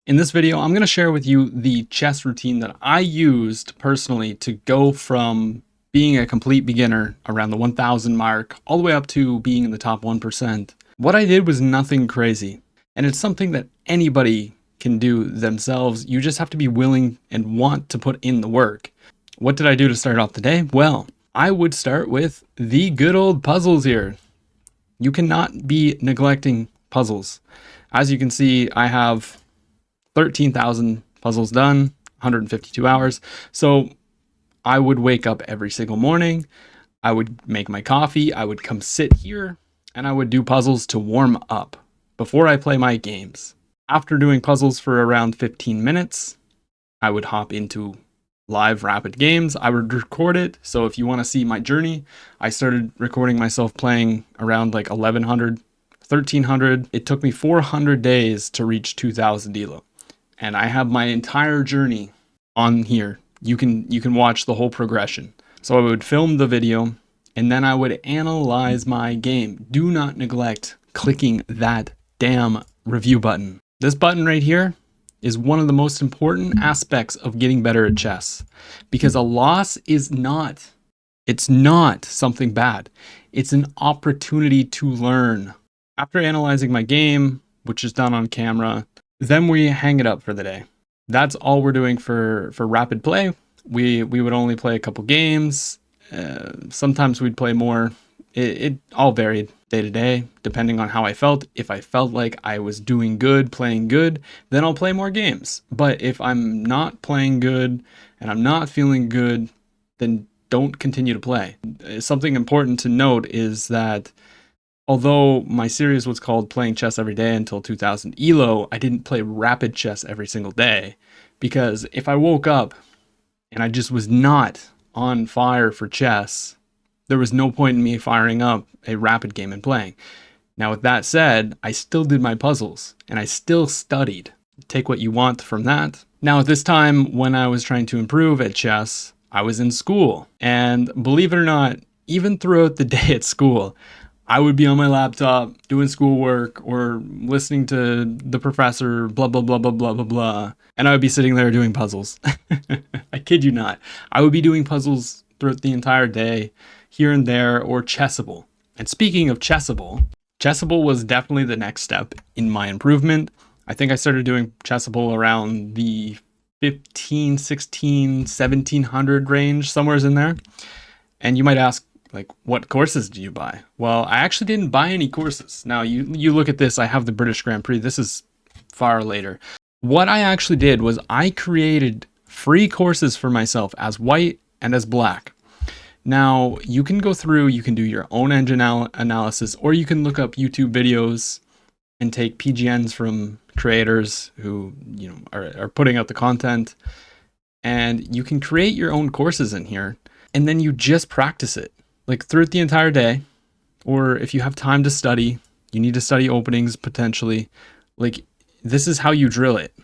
In this video, I'm going to share with you the chess routine that I used personally to go from being a complete beginner around the 1000 mark all the way up to being in the top 1%. What I did was nothing crazy, and it's something that anybody can do themselves. You just have to be willing and want to put in the work. What did I do to start off the day? Well, I would start with the good old puzzles here. You cannot be neglecting puzzles. As you can see, I have 13,000 puzzles done, 152 hours. So I would wake up every single morning. I would make my coffee. I would come sit here and I would do puzzles to warm up before I play my games. After doing puzzles for around 15 minutes, I would hop into live rapid games. I would record it. So if you want to see my journey, I started recording myself playing around like 1100, 1300. It took me 400 days to reach 2000 elo. And I have my entire journey on here. You can watch the whole progression. So I would film the video and then I would analyze my game. Do not neglect clicking that damn review button. This button right here is one of the most important aspects of getting better at chess, because a loss is not something bad. It's an opportunity to learn. After analyzing my game, which is done on camera, then we hang it up for the day. That's all we're doing for rapid play. We would only play a couple games. Sometimes we'd play more. It all varied day to day, depending on how I felt. If I felt like I was doing good, playing good, then I'll play more games. But if I'm not playing good and I'm not feeling good, then don't continue to play. Something important to note is that although my series was called Playing Chess Every Day until 2000 elo, I didn't play rapid chess every single day, because if I woke up and I just was not on fire for chess, there was no point in me firing up a rapid game and playing. Now, with that said, I still did my puzzles and I still studied. Take what you want from that. Now, at this time, when I was trying to improve at chess, I was in school. And believe it or not, even throughout the day at school, I would be on my laptop doing schoolwork or listening to the professor, blah, blah, blah, blah, blah, blah, blah. And I would be sitting there doing puzzles. I kid you not. I would be doing puzzles throughout the entire day, here and there, or Chessible. And speaking of Chessible, Chessible was definitely the next step in my improvement. I think I started doing Chessible around the 15, 16, 1700 range, somewhere in there. And you might ask, like, what courses do you buy? Well, I actually didn't buy any courses. Now, you look at this, I have the British Grand Prix. This is far later. What I actually did was I created free courses for myself as white and as black. Now, you can go through, you can do your own engine analysis, or you can look up YouTube videos and take PGNs from creators who, are putting out the content. And you can create your own courses in here, and then you just practice it. Like throughout the entire day, or if you have time to study, you need to study openings potentially. Like, this is how you drill it.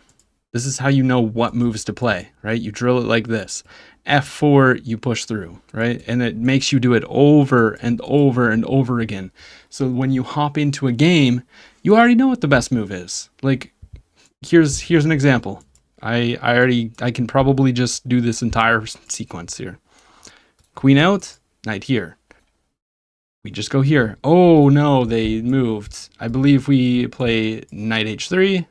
This is how you know what moves to play, right? You drill it like this. F4, you push through, right? And it makes you do it over and over and over again. So when you hop into a game, you already know what the best move is. Like, here's an example. I can probably just do this entire sequence here. Queen out, knight here. We just go here. Oh no, they moved. I believe we play knight h3.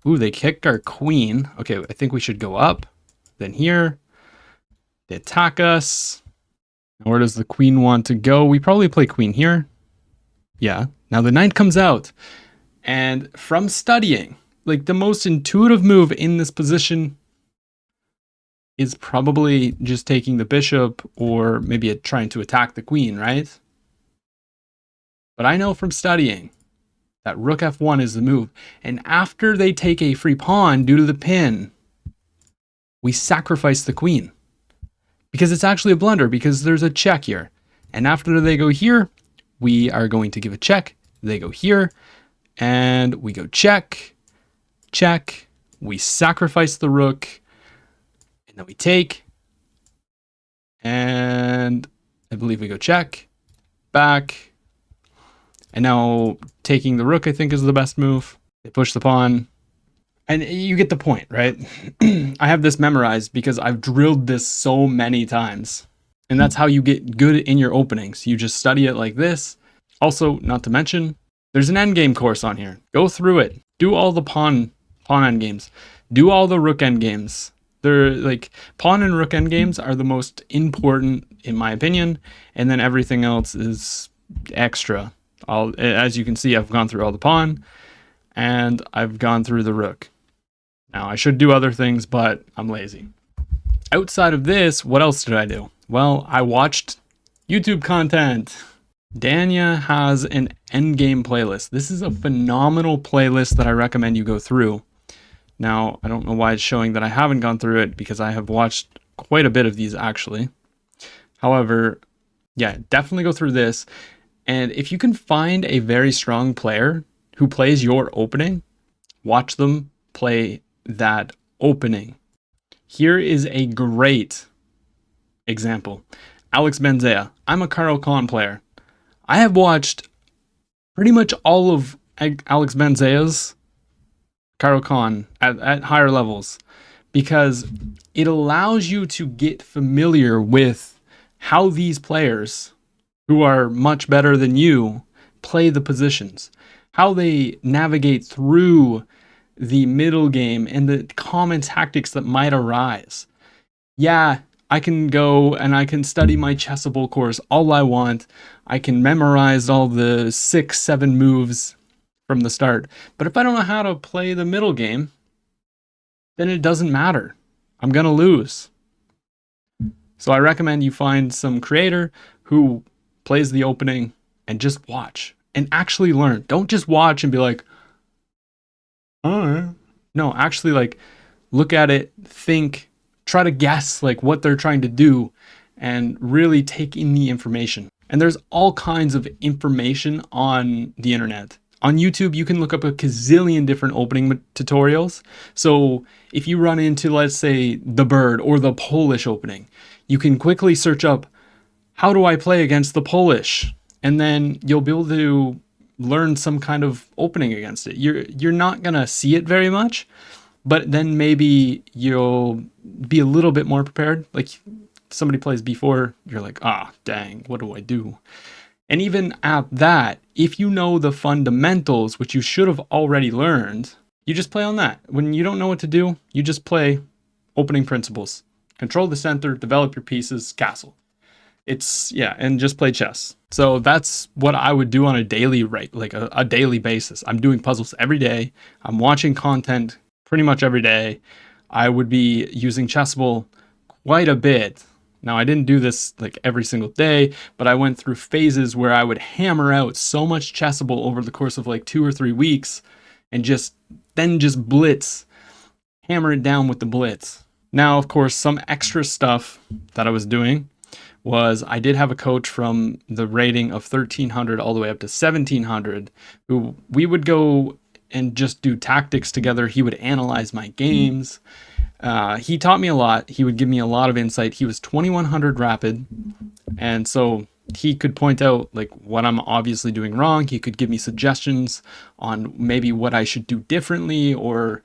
Ooh, they kicked our queen. Okay, I think we should go up. Then here. They attack us. Where does the queen want to go? We probably play queen here. Yeah. Now the knight comes out. And from studying, like, the most intuitive move in this position is probably just taking the bishop, or maybe trying to attack the queen, right? But I know from studying that rook f1 is the move. And after they take a free pawn due to the pin, we sacrifice the queen. Because it's actually a blunder, because there's a check here. And after they go here, we are going to give a check. They go here, and we go check, check. We sacrifice the rook, and then we take. And I believe we go check, back. And now taking the rook, I think, is the best move. They push the pawn. And you get the point, right? I have this memorized because I've drilled this so many times. And that's how you get good in your openings. You just study it like this. Also, not to mention, there's an endgame course on here. Go through it. Do all the pawn endgames. Do all the rook endgames. They're like pawn and rook endgames are the most important in my opinion, and then everything else is extra. As you can see, I've gone through all the pawn and I've gone through the rook. Now, I should do other things, but I'm lazy. Outside of this, what else did I do? Well, I watched YouTube content. Danya has an endgame playlist. This is a phenomenal playlist that I recommend you go through. Now, I don't know why it's showing that I haven't gone through it because I have watched quite a bit of these actually. However, yeah, definitely go through this. And if you can find a very strong player who plays your opening, watch them play that opening. Here is a great example. Alex Benzea. I'm a Carl Khan player. I have watched pretty much all of Alex Benzea's Carl Khan at higher levels because it allows you to get familiar with how these players who are much better than you play the positions, how they navigate through the middle game and the common tactics that might arise. Yeah, I can go and I can study my Chessible course all I want. I can memorize all the 6-7 moves from the start. But if I don't know how to play the middle game, then it doesn't matter. I'm going to lose. So I recommend you find some creator who plays the opening and just watch and actually learn. Don't just watch and be like, oh. No, actually like look at it, think, try to guess like what they're trying to do and really take in the information. And there's all kinds of information on the internet. On YouTube, you can look up a gazillion different opening tutorials. So if you run into, let's say, the bird or the Polish opening, you can quickly search up, how do I play against the Polish? And then you'll be able to learn some kind of opening against it. You're not gonna see it very much, but then maybe you'll be a little bit more prepared. Like somebody plays b4, you're like, dang, what do I do? And even at that, if you know the fundamentals, which you should have already learned, you just play on that. When you don't know what to do, you just play opening principles. Control the center, develop your pieces, castle. And just play chess. So that's what I would do on a daily rate, like a daily basis. I'm doing puzzles every day. I'm watching content pretty much every day. I would be using Chessible quite a bit. Now, I didn't do this like every single day, but I went through phases where I would hammer out so much Chessible over the course of like 2 or 3 weeks and just blitz, hammer it down with the blitz. Now, of course, some extra stuff that I was doing was I did have a coach from the rating of 1300 all the way up to 1700 who we would go and just do tactics together. He would analyze my games. He taught me a lot. He would give me a lot of insight. He was 2100 rapid. And so he could point out like what I'm obviously doing wrong. He could give me suggestions on maybe what I should do differently or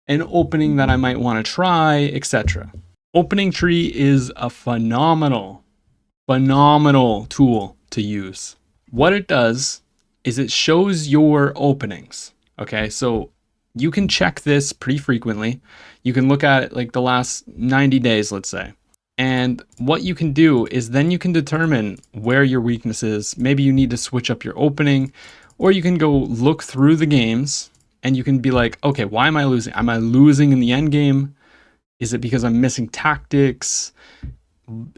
an opening that I might want to try, etc. Opening tree is a phenomenal tool to use. What it does is it shows your openings. Okay, so you can check this pretty frequently. You can look at it like the last 90 days, let's say. And what you can do is then you can determine where your weakness is. Maybe you need to switch up your opening, or you can go look through the games and you can be like, okay, why am I losing? Am I losing in the end game? Is it because I'm missing tactics,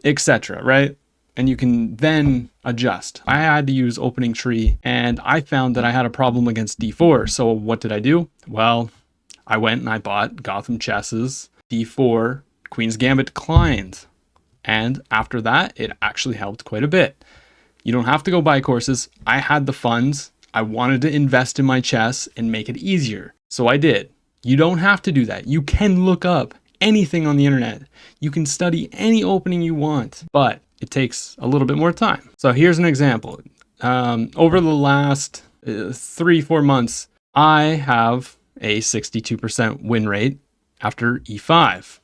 etc., right? And you can then adjust. I had to use opening tree and I found that I had a problem against d4. So what did I do? Well, I went and I bought Gotham Chess's d4 Queen's Gambit declined. And after that, it actually helped quite a bit. You don't have to go buy courses. I had the funds. I wanted to invest in my chess and make it easier. So I did. You don't have to do that. You can look up anything on the internet. You can study any opening you want, but it takes a little bit more time. So here's an example. Over the last 3-4 months, I have a 62% win rate after e5.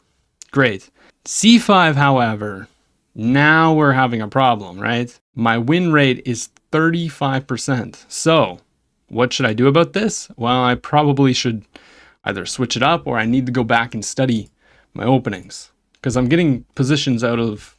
Great. c5, however, now we're having a problem, right? My win rate is 35%. So what should I do about this? Well, I probably should either switch it up or I need to go back and study my openings because I'm getting positions out of,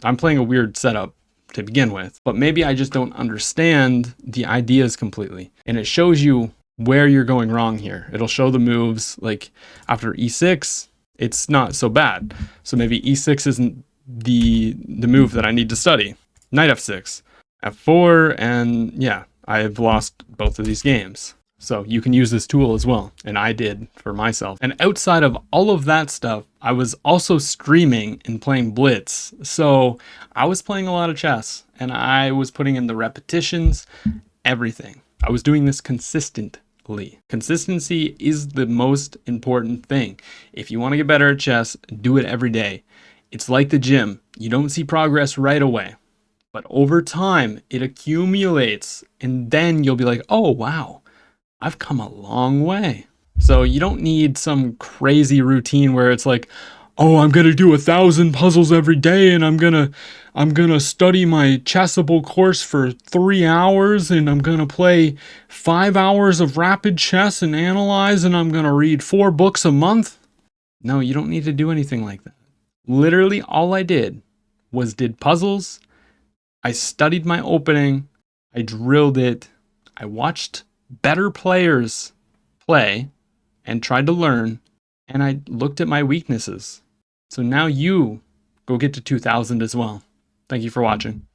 I'm playing a weird setup to begin with, but maybe I just don't understand the ideas completely. And it shows you where you're going wrong here. It'll show the moves like after e6, it's not so bad. So maybe e6 isn't the move that I need to study. Knight f6, f4, and yeah, I've lost both of these games. So you can use this tool as well, and I did for myself. And outside of all of that stuff, I was also streaming and playing Blitz. So I was playing a lot of chess, and I was putting in the repetitions, everything. I was doing this consistently. Consistency is the most important thing. If you want to get better at chess, do it every day. It's like the gym. You don't see progress right away, but over time it accumulates, and then you'll be like, oh wow, I've come a long way. So you don't need some crazy routine where it's like, oh, I'm gonna do 1,000 puzzles every day, and I'm gonna study my Chessible course for 3 hours, and I'm gonna play 5 hours of rapid chess and analyze, and I'm gonna read 4 books a month. No, you don't need to do anything like that. Literally all I did was did puzzles. I studied my opening. I drilled it. I watched better players play and tried to learn, and I looked at my weaknesses. So now you go get to 2,000 as well. Thank you for watching.